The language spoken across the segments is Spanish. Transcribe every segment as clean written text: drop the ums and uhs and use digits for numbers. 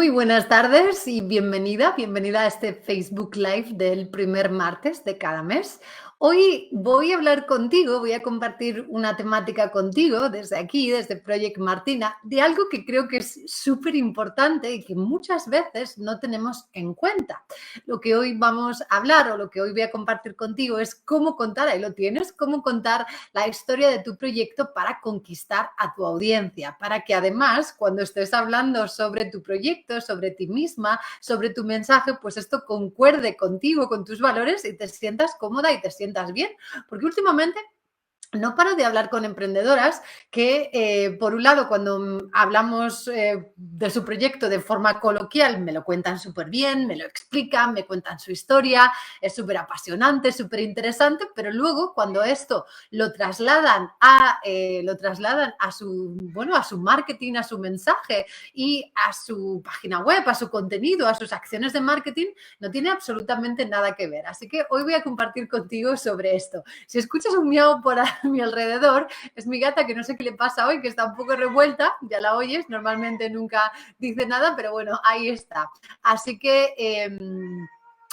Muy buenas tardes y bienvenida a este Facebook Live del primer martes de cada mes. Hoy voy a hablar contigo, voy a compartir una temática contigo desde aquí, desde Project Martina, de algo que creo que es súper importante y que muchas veces no tenemos en cuenta. Lo que hoy vamos a hablar o lo que hoy voy a compartir contigo es cómo contar, ahí lo tienes, cómo contar la historia de tu proyecto para conquistar a tu audiencia, para que además cuando estés hablando sobre tu proyecto, sobre ti misma, sobre tu mensaje, pues esto concuerde contigo, con tus valores y te sientas cómoda y te sientas bien. Porque últimamente no paro de hablar con emprendedoras que, por un lado, cuando hablamos de su proyecto de forma coloquial, me lo cuentan súper bien, me lo explican, me cuentan su historia, es súper apasionante, súper interesante, pero luego cuando esto lo trasladan a su marketing, a su mensaje y a su página web, a su contenido, a sus acciones de marketing, no tiene absolutamente nada que ver. Así que hoy voy a compartir contigo sobre esto. Si escuchas un miau por a mi alrededor, es mi gata que no sé qué le pasa hoy, que está un poco revuelta, ya la oyes, normalmente nunca dice nada, pero bueno, ahí está. Así que...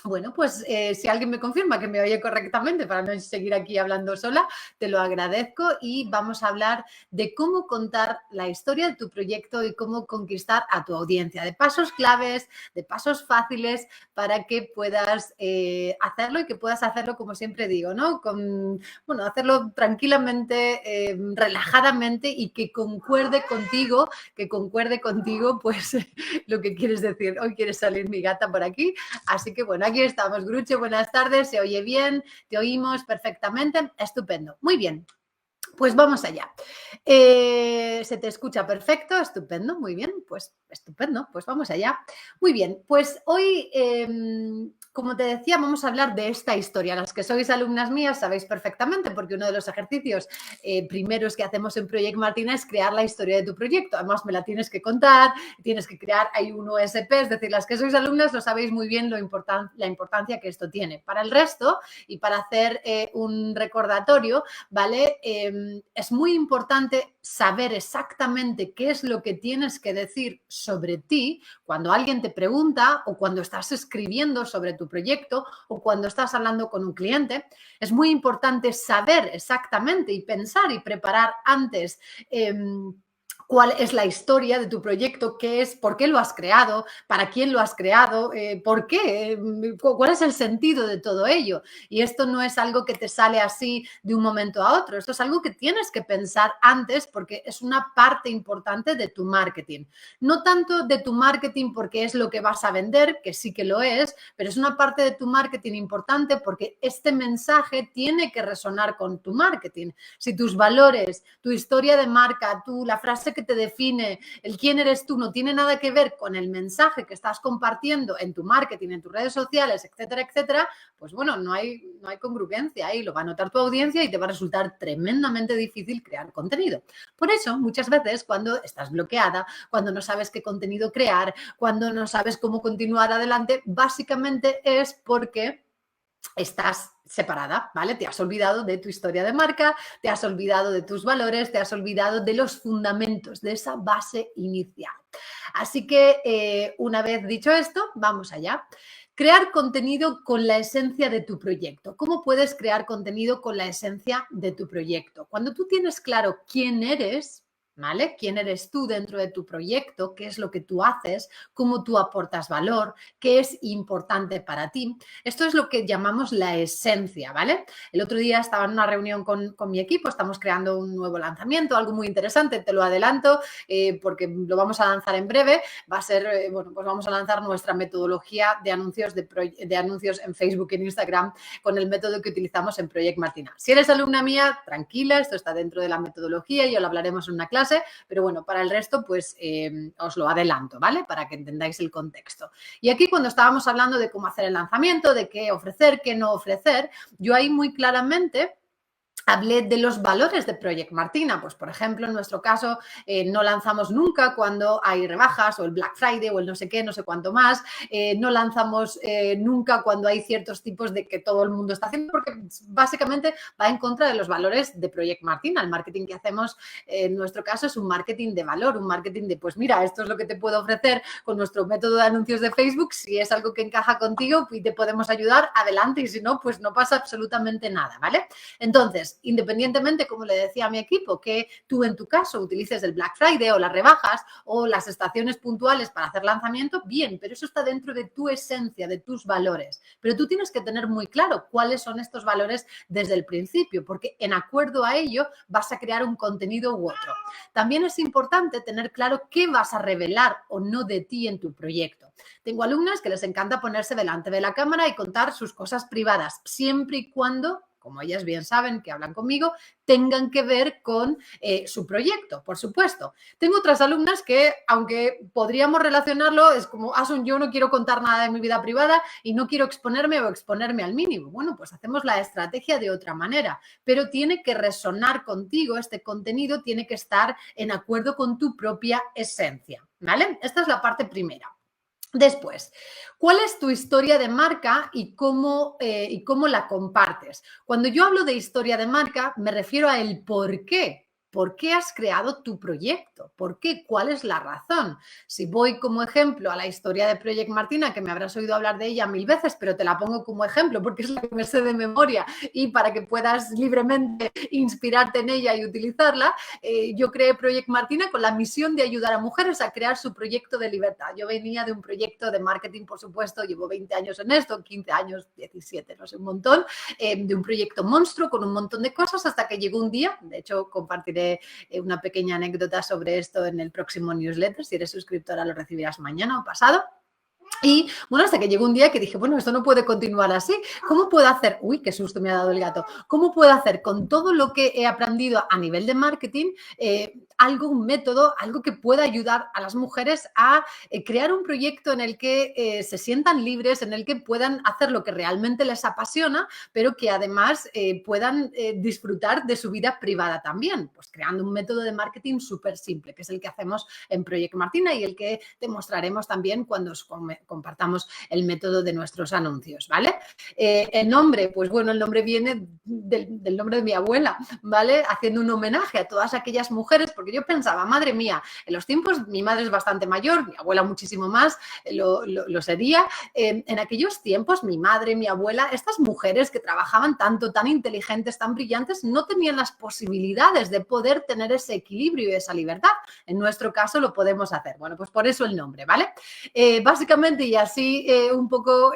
bueno, pues si alguien me confirma que me oye correctamente para no seguir aquí hablando sola, te lo agradezco y vamos a hablar de cómo contar la historia de tu proyecto y cómo conquistar a tu audiencia, de pasos claves, de pasos fáciles para que puedas hacerlo y que puedas hacerlo, como siempre digo, ¿no? Hacerlo tranquilamente, relajadamente y que concuerde contigo, pues lo que quieres decir. Hoy quiere salir mi gata por aquí. Así que bueno, aquí estamos. Gruche, buenas tardes. ¿Se oye bien? ¿Te oímos perfectamente? Estupendo. Muy bien. Pues vamos allá. Se te escucha perfecto, estupendo, muy bien, pues estupendo, pues vamos allá. Muy bien, pues hoy, como te decía, vamos a hablar de esta historia. Las que sois alumnas mías sabéis perfectamente, porque uno de los ejercicios primeros que hacemos en Project Martina es crear la historia de tu proyecto. Además, me la tienes que contar, tienes que crear, hay un USP, es decir, las que sois alumnas lo sabéis muy bien la importancia que esto tiene. Para el resto, y para hacer un recordatorio, ¿vale? Es muy importante saber exactamente qué es lo que tienes que decir sobre ti cuando alguien te pregunta o cuando estás escribiendo sobre tu proyecto o cuando estás hablando con un cliente. Es muy importante saber exactamente y pensar y preparar antes cuál es la historia de tu proyecto, qué es, por qué lo has creado, para quién lo has creado, por qué, cuál es el sentido de todo ello. Y esto no es algo que te sale así de un momento a otro, esto es algo que tienes que pensar antes porque es una parte importante de tu marketing. No tanto de tu marketing porque es lo que vas a vender, que sí que lo es, pero es una parte de tu marketing importante porque este mensaje tiene que resonar con tu marketing. Si tus valores, tu historia de marca, la frase que te define, el quién eres tú, no tiene nada que ver con el mensaje que estás compartiendo en tu marketing, en tus redes sociales, etcétera, etcétera, pues bueno, no hay congruencia ahí, lo va a notar tu audiencia y te va a resultar tremendamente difícil crear contenido. Por eso, muchas veces, cuando estás bloqueada, cuando no sabes qué contenido crear, cuando no sabes cómo continuar adelante, básicamente es porque estás separada, ¿vale? Te has olvidado de tu historia de marca, te has olvidado de tus valores, te has olvidado de los fundamentos, de esa base inicial. Así que una vez dicho esto, vamos allá. Crear contenido con la esencia de tu proyecto. ¿Cómo puedes crear contenido con la esencia de tu proyecto? Cuando tú tienes claro quién eres, ¿vale? ¿Quién eres tú dentro de tu proyecto? ¿Qué es lo que tú haces? ¿Cómo tú aportas valor? ¿Qué es importante para ti? Esto es lo que llamamos la esencia, ¿vale? El otro día estaba en una reunión con mi equipo, estamos creando un nuevo lanzamiento, algo muy interesante, te lo adelanto, porque lo vamos a lanzar en breve. Va a ser, pues vamos a lanzar nuestra metodología de anuncios, de anuncios en Facebook y en Instagram con el método que utilizamos en Project Martina. Si eres alumna mía, tranquila, esto está dentro de la metodología y ya lo hablaremos en una clase, pero bueno, para el resto, pues os lo adelanto, ¿vale? Para que entendáis el contexto. Y aquí cuando estábamos hablando de cómo hacer el lanzamiento, de qué ofrecer, qué no ofrecer, yo ahí muy claramente Hablé de los valores de Project Martina, pues por ejemplo, en nuestro caso, no lanzamos nunca cuando hay rebajas o el Black Friday o el no sé qué, no sé cuánto más, no lanzamos nunca cuando hay ciertos tipos de que todo el mundo está haciendo, porque básicamente va en contra de los valores de Project Martina. El marketing que hacemos en nuestro caso es un marketing de valor, un marketing de, pues mira, esto es lo que te puedo ofrecer con nuestro método de anuncios de Facebook, si es algo que encaja contigo y te podemos ayudar, adelante, y si no, pues no pasa absolutamente nada, ¿vale? Entonces, independientemente, como le decía a mi equipo, que tú en tu caso utilices el Black Friday o las rebajas o las estaciones puntuales para hacer lanzamiento, bien, pero eso está dentro de tu esencia, de tus valores. Pero tú tienes que tener muy claro cuáles son estos valores desde el principio, porque en acuerdo a ello vas a crear un contenido u otro. También es importante tener claro qué vas a revelar o no de ti en tu proyecto. Tengo alumnas que les encanta ponerse delante de la cámara y contar sus cosas privadas, siempre y cuando, como ellas bien saben que hablan conmigo, tengan que ver con su proyecto, por supuesto. Tengo otras alumnas que, aunque podríamos relacionarlo, es como, Asun, yo no quiero contar nada de mi vida privada y no quiero exponerme o exponerme al mínimo. Bueno, pues hacemos la estrategia de otra manera, pero tiene que resonar contigo, este contenido tiene que estar en acuerdo con tu propia esencia, ¿vale? Esta es la parte primera. Después, ¿cuál es tu historia de marca y cómo la compartes? Cuando yo hablo de historia de marca, me refiero a el por qué. ¿Por qué has creado tu proyecto? ¿Por qué? ¿Cuál es la razón? Si voy como ejemplo a la historia de Project Martina, que me habrás oído hablar de ella 1000 veces, pero te la pongo como ejemplo porque es la que me sé de memoria y para que puedas libremente inspirarte en ella y utilizarla, yo creé Project Martina con la misión de ayudar a mujeres a crear su proyecto de libertad. Yo venía de un proyecto de marketing, por supuesto, llevo 20 años en esto, 15 años, 17, no sé, un montón, de un proyecto monstruo con un montón de cosas hasta que llegó un día, de hecho compartiré una pequeña anécdota sobre esto en el próximo newsletter, si eres suscriptora lo recibirás mañana o pasado. Y bueno, hasta que llegó un día que dije, bueno, esto no puede continuar así. ¿Cómo puedo hacer? Uy, qué susto me ha dado el gato. ¿Cómo puedo hacer con todo lo que he aprendido a nivel de marketing algo, un método, algo que pueda ayudar a las mujeres a crear un proyecto en el que se sientan libres, en el que puedan hacer lo que realmente les apasiona, pero que además puedan disfrutar de su vida privada también? Pues creando un método de marketing súper simple, que es el que hacemos en Project Martina y el que te mostraremos también cuando os compartamos el método de nuestros anuncios, ¿vale? El nombre, pues bueno, el nombre viene del nombre de mi abuela, ¿vale? Haciendo un homenaje a todas aquellas mujeres, porque yo pensaba, madre mía, en los tiempos, mi madre es bastante mayor, mi abuela muchísimo más, lo sería, en aquellos tiempos, mi madre, mi abuela, estas mujeres que trabajaban tanto, tan inteligentes, tan brillantes, no tenían las posibilidades de poder tener ese equilibrio y esa libertad. En nuestro caso lo podemos hacer. Bueno, pues por eso el nombre, ¿vale? Básicamente, y así un poco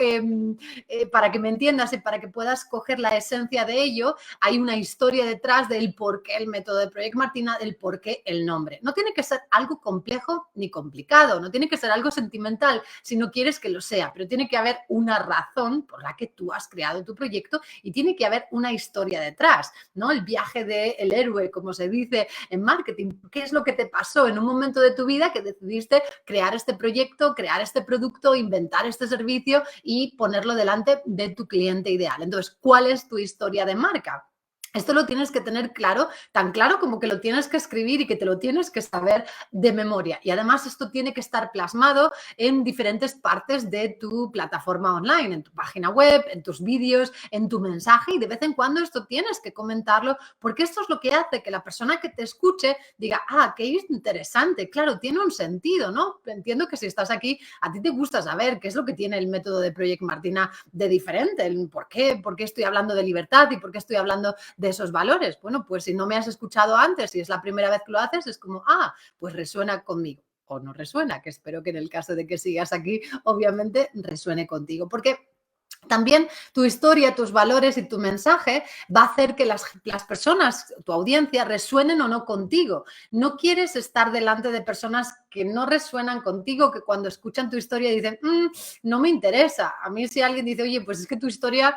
para que me entiendas y para que puedas coger la esencia de ello, hay una historia detrás del por qué el método de Project Martina, del por qué el nombre. No tiene que ser algo complejo ni complicado, no tiene que ser algo sentimental si no quieres que lo sea, pero tiene que haber una razón por la que tú has creado tu proyecto y tiene que haber una historia detrás, ¿no? El viaje del héroe, como se dice en marketing. ¿Qué es lo que te pasó en un momento de tu vida que decidiste crear este proyecto, crear este producto, inventar este servicio y ponerlo delante de tu cliente ideal? Entonces, ¿cuál es tu historia de marca? Esto lo tienes que tener claro, tan claro como que lo tienes que escribir y que te lo tienes que saber de memoria. Y además esto tiene que estar plasmado en diferentes partes de tu plataforma online, en tu página web, en tus vídeos, en tu mensaje, y de vez en cuando esto tienes que comentarlo porque esto es lo que hace que la persona que te escuche diga, ah, qué interesante, claro, tiene un sentido, ¿no? Entiendo que si estás aquí, a ti te gusta saber qué es lo que tiene el método de Project Martina de diferente, por qué estoy hablando de libertad y por qué estoy hablando de esos valores. Bueno, pues si no me has escuchado antes y es la primera vez que lo haces, es como, ah, pues resuena conmigo. O no resuena, que espero que en el caso de que sigas aquí, obviamente resuene contigo. Porque también tu historia, tus valores y tu mensaje va a hacer que las personas, tu audiencia, resuenen o no contigo. No quieres estar delante de personas que no resuenan contigo, que cuando escuchan tu historia dicen, no me interesa. A mí si alguien dice, oye, pues es que tu historia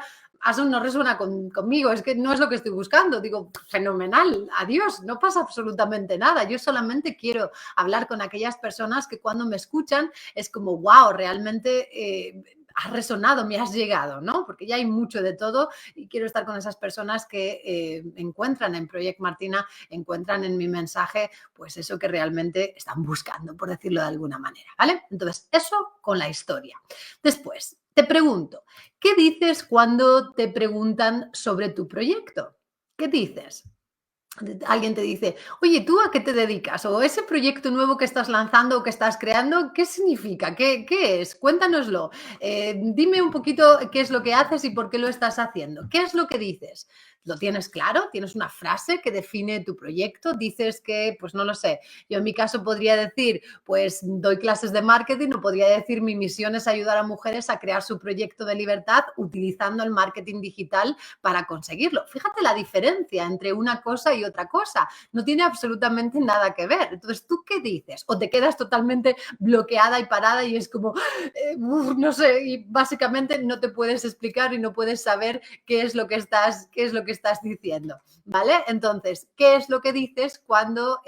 no resuena conmigo, es que no es lo que estoy buscando. Digo, fenomenal, adiós, no pasa absolutamente nada. Yo solamente quiero hablar con aquellas personas que cuando me escuchan es como, wow, realmente has resonado, me has llegado, ¿no? Porque ya hay mucho de todo y quiero estar con esas personas que encuentran en Project Martina, encuentran en mi mensaje, pues eso que realmente están buscando, por decirlo de alguna manera, ¿vale? Entonces, eso con la historia. Después, te pregunto, ¿qué dices cuando te preguntan sobre tu proyecto? ¿Qué dices? Alguien te dice, oye, ¿tú a qué te dedicas? O ese proyecto nuevo que estás lanzando o que estás creando, ¿qué significa? ¿Qué es? Cuéntanoslo. Dime un poquito qué es lo que haces y por qué lo estás haciendo. ¿Qué es lo que dices? ¿Lo tienes claro? ¿Tienes una frase que define tu proyecto? Dices que, pues no lo sé, yo en mi caso podría decir, pues doy clases de marketing o podría decir mi misión es ayudar a mujeres a crear su proyecto de libertad utilizando el marketing digital para conseguirlo. Fíjate la diferencia entre una cosa y otra cosa. No tiene absolutamente nada que ver. Entonces, ¿tú qué dices? O te quedas totalmente bloqueada y parada y es como, no sé, y básicamente no te puedes explicar y no puedes saber qué es lo que estás diciendo, ¿vale? Entonces, ¿qué es lo que dices cuando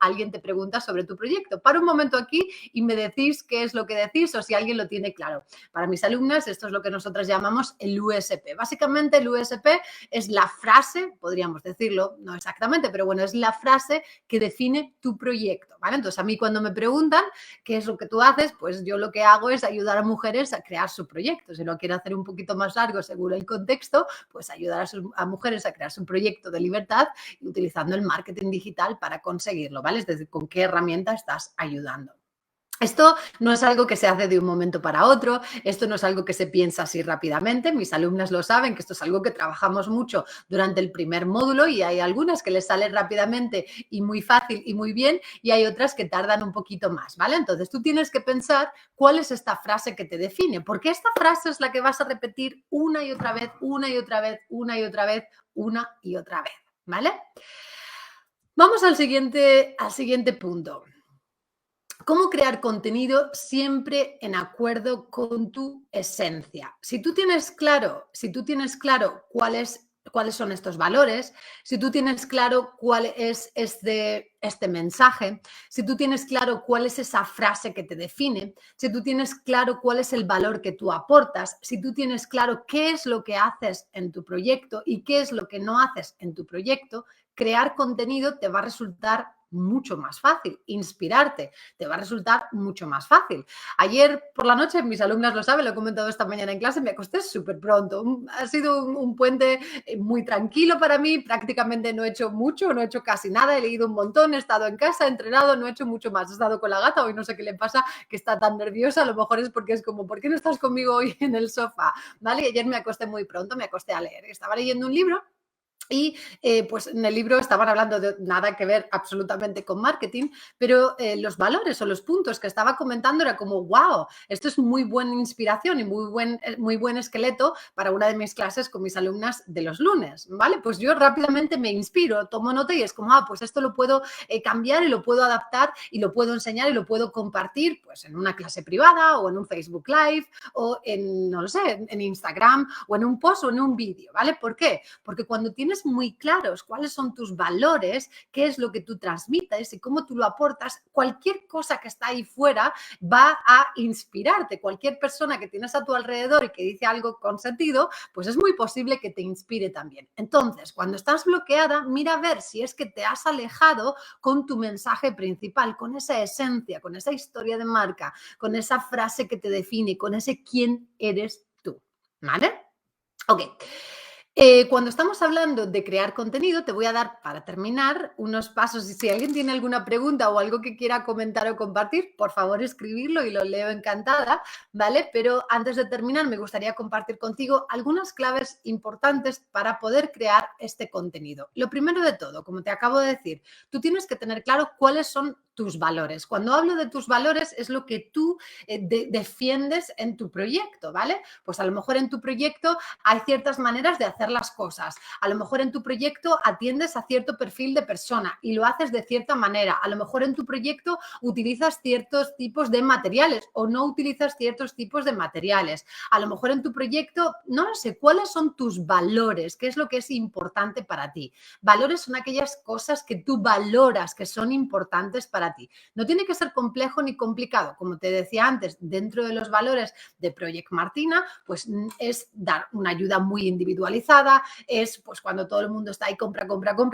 alguien te pregunta sobre tu proyecto? Para un momento aquí y me decís qué es lo que decís o si alguien lo tiene claro. Para mis alumnas, esto es lo que nosotros llamamos el USP. Básicamente, el USP es la frase, podríamos decirlo, no exactamente, pero bueno, es la frase que define tu proyecto, ¿vale? Entonces, a mí cuando me preguntan qué es lo que tú haces, pues yo lo que hago es ayudar a mujeres a crear su proyecto. Si lo quiero hacer un poquito más largo según el contexto, pues ayudar a mujeres a crear su proyecto de libertad utilizando el marketing digital para conseguirlo, ¿vale? Es decir, con qué herramienta estás ayudando. Esto no es algo que se hace de un momento para otro, esto no es algo que se piensa así rápidamente, mis alumnas lo saben, que esto es algo que trabajamos mucho durante el primer módulo y hay algunas que les sale rápidamente y muy fácil y muy bien y hay otras que tardan un poquito más, ¿vale? Entonces tú tienes que pensar cuál es esta frase que te define, porque esta frase es la que vas a repetir una y otra vez, una y otra vez, una y otra vez, una y otra vez, ¿vale? Vamos al siguiente punto. ¿Cómo crear contenido siempre en acuerdo con tu esencia? Si tú tienes claro cuáles son estos valores, si tú tienes claro cuál es este mensaje, si tú tienes claro cuál es esa frase que te define, si tú tienes claro cuál es el valor que tú aportas, si tú tienes claro qué es lo que haces en tu proyecto y qué es lo que no haces en tu proyecto, crear contenido te va a resultar mucho más fácil, inspirarte te va a resultar mucho más fácil. Ayer por la noche, mis alumnas lo saben, lo he comentado esta mañana en clase, me acosté súper pronto. Ha sido un puente muy tranquilo para mí, prácticamente no he hecho mucho, no he hecho casi nada, he leído un montón, he estado en casa, he entrenado, no he hecho mucho más. He estado con la gata, hoy no sé qué le pasa, que está tan nerviosa, a lo mejor es porque es como, ¿por qué no estás conmigo hoy en el sofá? ¿Vale? Y ayer me acosté muy pronto, me acosté a leer. Estaba leyendo un libro y pues en el libro estaban hablando de nada que ver absolutamente con marketing, pero los valores o los puntos que estaba comentando era como, wow, esto es muy buena inspiración y muy buen esqueleto para una de mis clases con mis alumnas de los lunes, ¿vale? Pues yo rápidamente me inspiro, tomo nota y es como, pues esto lo puedo cambiar y lo puedo adaptar y lo puedo enseñar y lo puedo compartir pues en una clase privada o en un Facebook Live o en, no lo sé, en Instagram o en un post o en un vídeo, ¿vale? ¿Por qué? Porque cuando tienes muy claros cuáles son tus valores, qué es lo que tú transmites y cómo tú lo aportas, cualquier cosa que está ahí fuera va a inspirarte. Cualquier persona que tienes a tu alrededor y que dice algo con sentido, pues es muy posible que te inspire también. Entonces, cuando estás bloqueada, mira a ver si es que te has alejado con tu mensaje principal, con esa esencia, con esa historia de marca, con esa frase que te define, con ese quién eres tú. ¿Vale? Ok. Cuando estamos hablando de crear contenido, te voy a dar, para terminar, unos pasos. Y si alguien tiene alguna pregunta o algo que quiera comentar o compartir, por favor escribirlo y lo leo encantada, ¿vale? Pero antes de terminar, me gustaría compartir contigo algunas claves importantes para poder crear este contenido. Lo primero de todo, como te acabo de decir, tú tienes que tener claro cuáles son tus valores. Cuando hablo de tus valores es lo que tú defiendes en tu proyecto, ¿vale? Pues a lo mejor en tu proyecto hay ciertas maneras de hacer las cosas. A lo mejor en tu proyecto atiendes a cierto perfil de persona y lo haces de cierta manera. A lo mejor en tu proyecto utilizas ciertos tipos de materiales o no utilizas ciertos tipos de materiales. A lo mejor en tu proyecto, no lo sé, ¿cuáles son tus valores? ¿Qué es lo que es importante para ti? Valores son aquellas cosas que tú valoras, que son importantes para para ti. No tiene que ser complejo ni complicado. Como te decía antes, dentro de los valores de Project Martina, pues es dar una ayuda muy individualizada, es pues cuando todo el mundo está ahí, compra,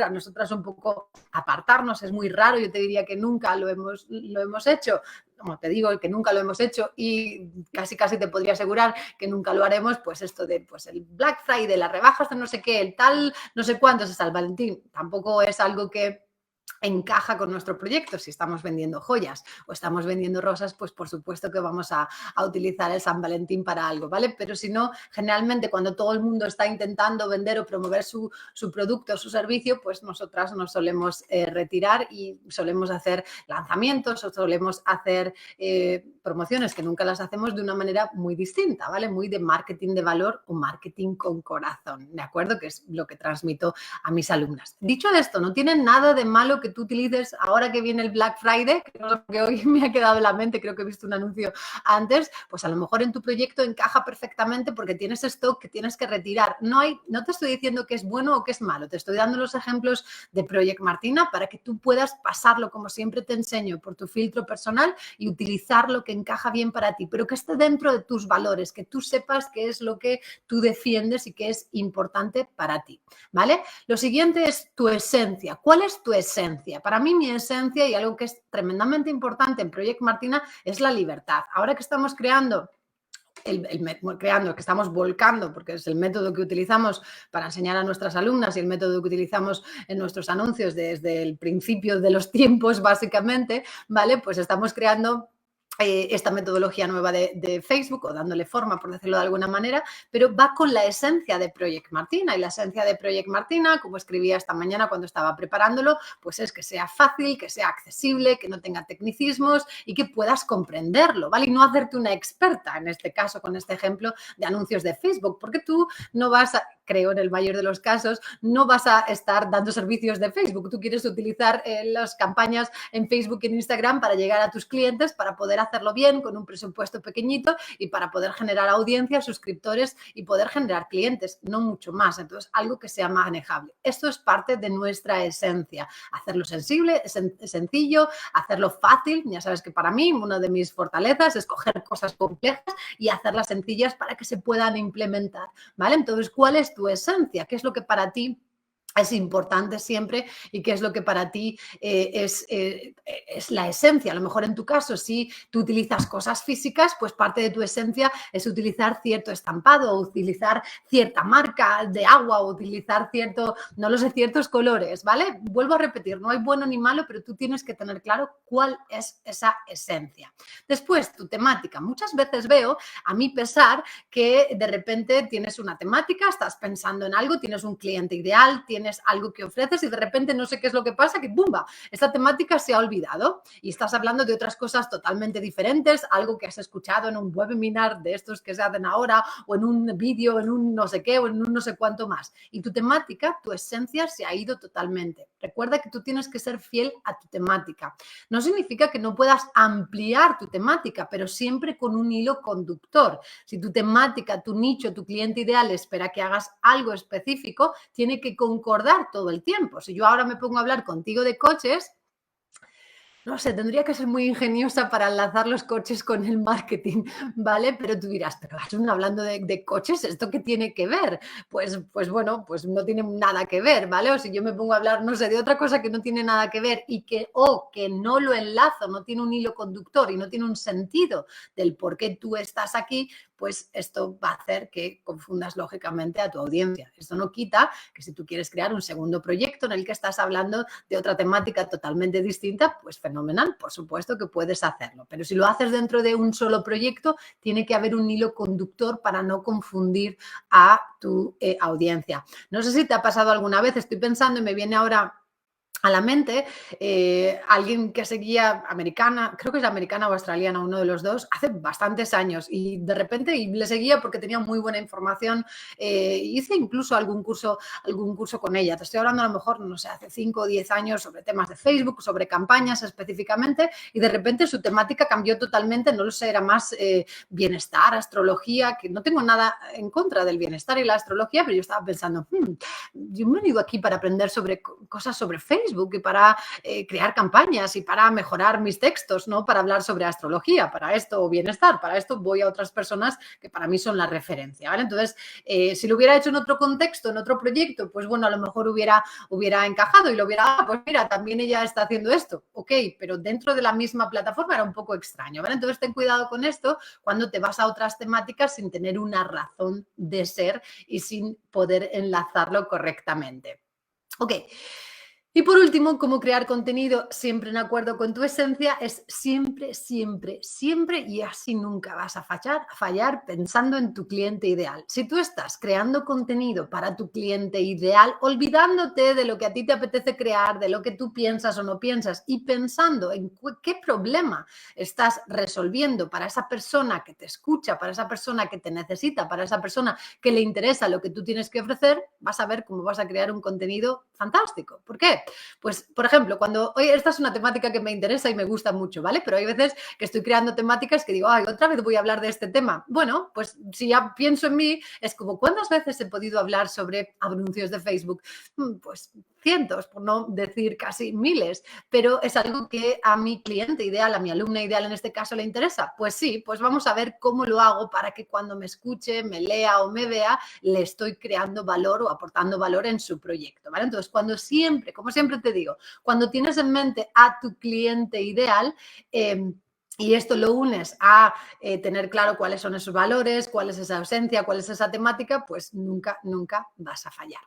nosotras un poco apartarnos, es muy raro, yo te diría que nunca lo hemos hecho, como te digo, que nunca lo hemos hecho y casi te podría asegurar que nunca lo haremos, pues esto de pues el Black Friday, las rebajas de no sé qué, el tal, no sé cuántos, hasta el Valentín, tampoco es algo que encaja con nuestro proyecto. Si estamos vendiendo joyas o estamos vendiendo rosas, pues por supuesto que vamos a utilizar el San Valentín para algo, ¿vale? Pero si no, generalmente cuando todo el mundo está intentando vender o promover su producto o su servicio, pues nosotras nos solemos retirar y solemos hacer lanzamientos o solemos hacer promociones que nunca las hacemos de una manera muy distinta, ¿vale? Muy de marketing de valor o marketing con corazón, ¿de acuerdo? Que es lo que transmito a mis alumnas. Dicho esto, no tiene nada de malo que tú utilices ahora que viene el Black Friday, que hoy me ha quedado en la mente, creo que he visto un anuncio antes, pues a lo mejor en tu proyecto encaja perfectamente porque tienes stock que tienes que retirar. No te estoy diciendo que es bueno o que es malo, te estoy dando los ejemplos de Project Martina para que tú puedas pasarlo, como siempre te enseño, por tu filtro personal y utilizar lo que encaja bien para ti, pero que esté dentro de tus valores, que tú sepas qué es lo que tú defiendes y que es importante para ti, ¿vale? Lo siguiente es tu esencia. ¿Cuál es tu esencia? Para mí, mi esencia y algo que es tremendamente importante en Project Martina es la libertad. Ahora que estamos creando que estamos volcando, porque es el método que utilizamos para enseñar a nuestras alumnas y el método que utilizamos en nuestros anuncios desde el principio de los tiempos, básicamente, ¿vale? Pues estamos creando esta metodología nueva de Facebook o dándole forma, por decirlo de alguna manera, pero va con la esencia de Project Martina y la esencia de Project Martina, como escribía esta mañana cuando estaba preparándolo, pues es que sea fácil, que sea accesible, que no tenga tecnicismos y que puedas comprenderlo, ¿vale? Y no hacerte una experta, en este caso, con este ejemplo de anuncios de Facebook, porque tú no vas a, creo en el mayor de los casos, no vas a estar dando servicios de Facebook. Tú quieres utilizar las campañas en Facebook y en Instagram para llegar a tus clientes, para poder hacerlo bien, con un presupuesto pequeñito y para poder generar audiencia, suscriptores y poder generar clientes, no mucho más. Entonces, algo que sea manejable. Esto es parte de nuestra esencia. Hacerlo sensible, sencillo, hacerlo fácil. Ya sabes que para mí una de mis fortalezas es coger cosas complejas y hacerlas sencillas para que se puedan implementar, ¿vale? Entonces, ¿cuál es tu esencia? ¿Qué es lo que para ti es importante siempre y qué es lo que para ti es la esencia? A lo mejor en tu caso, si tú utilizas cosas físicas, pues parte de tu esencia es utilizar cierto estampado, o utilizar cierta marca de agua, o utilizar ciertos colores, ¿vale? Vuelvo a repetir, no hay bueno ni malo, pero tú tienes que tener claro cuál es esa esencia. Después, tu temática. Muchas veces veo, a mi pesar, que de repente tienes una temática, estás pensando en algo, tienes un cliente ideal, tienes algo que ofreces y de repente no sé qué es lo que pasa, que ¡bumba! Esta temática se ha olvidado y estás hablando de otras cosas totalmente diferentes, algo que has escuchado en un webinar de estos que se hacen ahora o en un vídeo, en un no sé qué o en un no sé cuánto más. Y tu temática, tu esencia se ha ido totalmente. Recuerda que tú tienes que ser fiel a tu temática. No significa que no puedas ampliar tu temática, pero siempre con un hilo conductor. Si tu temática, tu nicho, tu cliente ideal espera que hagas algo específico, tiene que concordar todo el tiempo. Si yo ahora me pongo a hablar contigo de coches, no sé, tendría que ser muy ingeniosa para enlazar los coches con el marketing, ¿vale? Pero tú dirás, pero hablando de coches, ¿esto qué tiene que ver? Pues bueno, pues no tiene nada que ver, ¿vale? O si yo me pongo a hablar, no sé, de otra cosa que no tiene nada que ver y que no lo enlazo, no tiene un hilo conductor y no tiene un sentido del por qué tú estás aquí, pues esto va a hacer que confundas lógicamente a tu audiencia. Esto no quita que si tú quieres crear un segundo proyecto en el que estás hablando de otra temática totalmente distinta, pues fenomenal, por supuesto que puedes hacerlo. Pero si lo haces dentro de un solo proyecto, tiene que haber un hilo conductor para no confundir a tu audiencia. No sé si te ha pasado alguna vez, estoy pensando y me viene ahora a la mente alguien que seguía americana, creo que es americana o australiana, uno de los dos, hace bastantes años y de repente le seguía porque tenía muy buena información, hice incluso algún curso con ella, te estoy hablando a lo mejor, no sé, hace 5 o 10 años sobre temas de Facebook, sobre campañas específicamente y de repente su temática cambió totalmente, no lo sé, era más bienestar, astrología, que no tengo nada en contra del bienestar y la astrología, pero yo estaba pensando, yo me he venido aquí para aprender sobre cosas sobre Facebook, Facebook y para crear campañas y para mejorar mis textos, ¿no? Para hablar sobre astrología, para esto o bienestar, para esto voy a otras personas que para mí son la referencia, ¿vale? Entonces, si lo hubiera hecho en otro contexto, en otro proyecto, pues bueno, a lo mejor hubiera encajado y lo hubiera, pues mira, también ella está haciendo esto, ok, pero dentro de la misma plataforma era un poco extraño, ¿vale? Entonces, ten cuidado con esto cuando te vas a otras temáticas sin tener una razón de ser y sin poder enlazarlo correctamente. Ok. Y por último, cómo crear contenido siempre en acuerdo con tu esencia es siempre, siempre, siempre y así nunca vas a fallar pensando en tu cliente ideal. Si tú estás creando contenido para tu cliente ideal, olvidándote de lo que a ti te apetece crear, de lo que tú piensas o no piensas y pensando en qué problema estás resolviendo para esa persona que te escucha, para esa persona que te necesita, para esa persona que le interesa lo que tú tienes que ofrecer, vas a ver cómo vas a crear un contenido fantástico. ¿Por qué? Pues, por ejemplo, oye, esta es una temática que me interesa y me gusta mucho, ¿vale? Pero hay veces que estoy creando temáticas que digo, ay, otra vez voy a hablar de este tema. Bueno, pues si ya pienso en mí, es como, ¿cuántas veces he podido hablar sobre anuncios de Facebook? Pues cientos, por no decir casi miles, pero es algo que a mi cliente ideal, a mi alumna ideal en este caso le interesa. Pues sí, pues vamos a ver cómo lo hago para que cuando me escuche, me lea o me vea, le estoy creando valor o aportando valor en su proyecto, ¿vale? Entonces, como siempre te digo, cuando tienes en mente a tu cliente ideal, y esto lo unes a tener claro cuáles son esos valores, cuál es esa esencia, cuál es esa temática, pues nunca, nunca vas a fallar.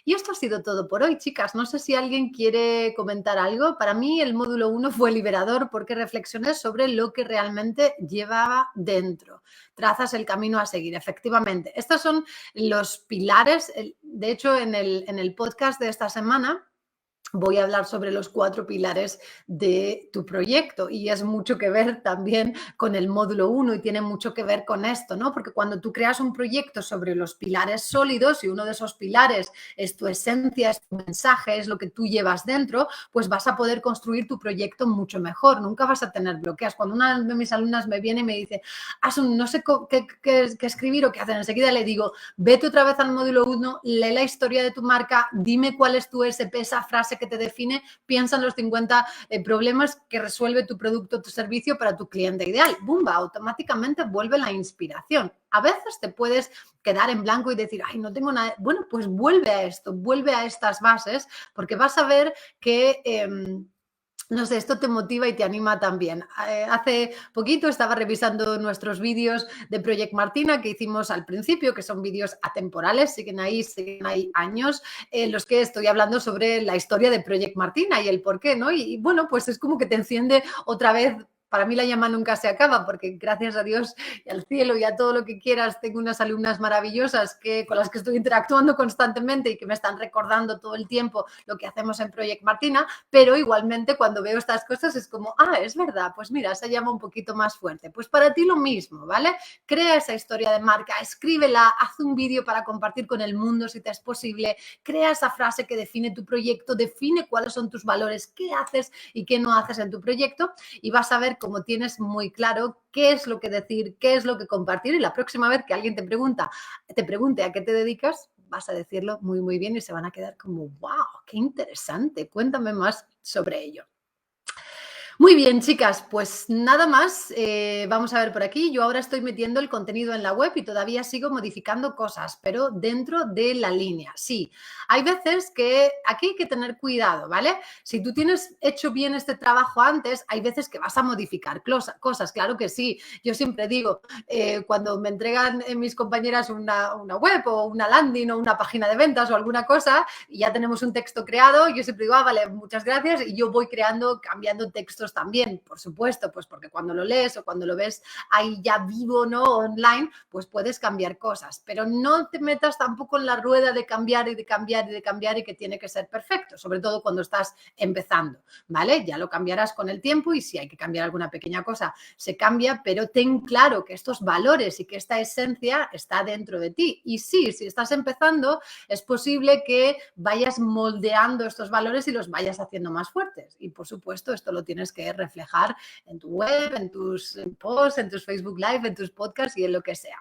Y esto ha sido todo por hoy, chicas. No sé si alguien quiere comentar algo. Para mí el módulo 1 fue liberador porque reflexioné sobre lo que realmente llevaba dentro. Trazas el camino a seguir, efectivamente. Estos son los pilares. De hecho, en el podcast de esta semana voy a hablar sobre los 4 pilares de tu proyecto y es mucho que ver también con el módulo 1 y tiene mucho que ver con esto, ¿no? Porque cuando tú creas un proyecto sobre los pilares sólidos y uno de esos pilares es tu esencia, es tu mensaje, es lo que tú llevas dentro, pues vas a poder construir tu proyecto mucho mejor, nunca vas a tener bloqueos. Cuando una de mis alumnas me viene y me dice, Asun, no sé qué escribir o qué hacer, enseguida le digo, vete otra vez al módulo 1, lee la historia de tu marca, dime cuál es tu SP, esa frase que te define, piensa en los 50 problemas que resuelve tu producto o tu servicio para tu cliente ideal. ¡Bumba! Automáticamente vuelve la inspiración. A veces te puedes quedar en blanco y decir, ay, no tengo nada. Bueno, pues vuelve a esto, vuelve a estas bases, porque vas a ver que no sé, esto te motiva y te anima también. Hace poquito estaba revisando nuestros vídeos de Project Martina que hicimos al principio, que son vídeos atemporales, siguen ahí años, en los que estoy hablando sobre la historia de Project Martina y el por qué, ¿no? Y bueno, pues es como que te enciende otra vez. Para mí la llama nunca se acaba porque gracias a Dios y al cielo y a todo lo que quieras tengo unas alumnas maravillosas con las que estoy interactuando constantemente y que me están recordando todo el tiempo lo que hacemos en Project Martina, pero igualmente cuando veo estas cosas es como, es verdad, pues mira, esa llama un poquito más fuerte. Pues para ti lo mismo, ¿vale? Crea esa historia de marca, escríbela, haz un vídeo para compartir con el mundo si te es posible, crea esa frase que define tu proyecto, define cuáles son tus valores, qué haces y qué no haces en tu proyecto y vas a ver cómo tienes muy claro qué es lo que decir, qué es lo que compartir y la próxima vez que alguien te pregunte a qué te dedicas, vas a decirlo muy, muy bien y se van a quedar como, wow, qué interesante, cuéntame más sobre ello. Muy bien, chicas, pues nada más, vamos a ver por aquí. Yo ahora estoy metiendo el contenido en la web y todavía sigo modificando cosas, pero dentro de la línea. Sí, hay veces que aquí hay que tener cuidado, ¿vale? Si tú tienes hecho bien este trabajo antes, hay veces que vas a modificar cosas, claro que sí. Yo siempre digo, cuando me entregan mis compañeras una web o una landing o una página de ventas o alguna cosa y ya tenemos un texto creado, yo siempre digo, vale, muchas gracias y yo voy cambiando textos también, por supuesto, pues porque cuando lo lees o cuando lo ves ahí ya vivo, ¿no? Online, pues puedes cambiar cosas, pero no te metas tampoco en la rueda de cambiar y de cambiar y de cambiar y que tiene que ser perfecto, sobre todo cuando estás empezando, ¿vale? Ya lo cambiarás con el tiempo y si hay que cambiar alguna pequeña cosa, se cambia, pero ten claro que estos valores y que esta esencia está dentro de ti. Y sí, si estás empezando, es posible que vayas moldeando estos valores y los vayas haciendo más fuertes. Y por supuesto, esto lo tienes que reflejar en tu web, en tus posts, en tus Facebook Live, en tus podcasts y en lo que sea.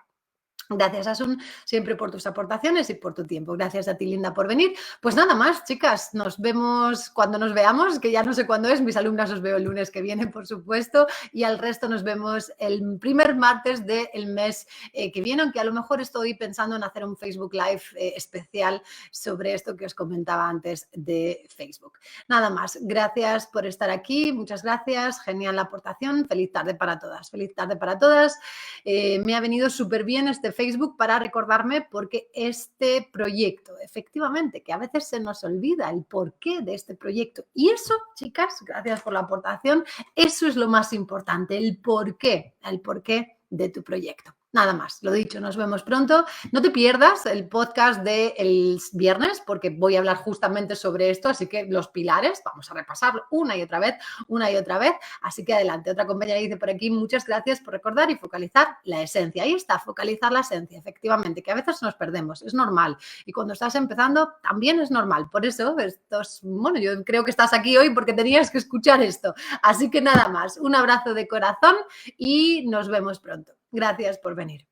Gracias, Asun, siempre por tus aportaciones y por tu tiempo. Gracias a ti, Linda, por venir. Pues nada más, chicas, nos vemos cuando nos veamos, que ya no sé cuándo es. Mis alumnas os veo el lunes que viene, por supuesto, y al resto nos vemos el primer martes del mes que viene, aunque a lo mejor estoy pensando en hacer un Facebook Live especial sobre esto que os comentaba antes de Facebook. Nada más, gracias por estar aquí, muchas gracias, genial la aportación, feliz tarde para todas, feliz tarde para todas. Me ha venido súper bien este Facebook para recordarme porque este proyecto, efectivamente, que a veces se nos olvida el porqué de este proyecto. Y eso, chicas, gracias por la aportación, eso es lo más importante, el porqué de tu proyecto. Nada más, lo dicho, nos vemos pronto. No te pierdas el podcast del viernes porque voy a hablar justamente sobre esto, así que los pilares, vamos a repasarlo una y otra vez. Así que adelante, otra compañera dice por aquí, muchas gracias por recordar y focalizar la esencia. Ahí está, focalizar la esencia, efectivamente, que a veces nos perdemos, es normal. Y cuando estás empezando también es normal. Por eso, bueno, yo creo que estás aquí hoy porque tenías que escuchar esto. Así que nada más, un abrazo de corazón y nos vemos pronto. Gracias por venir.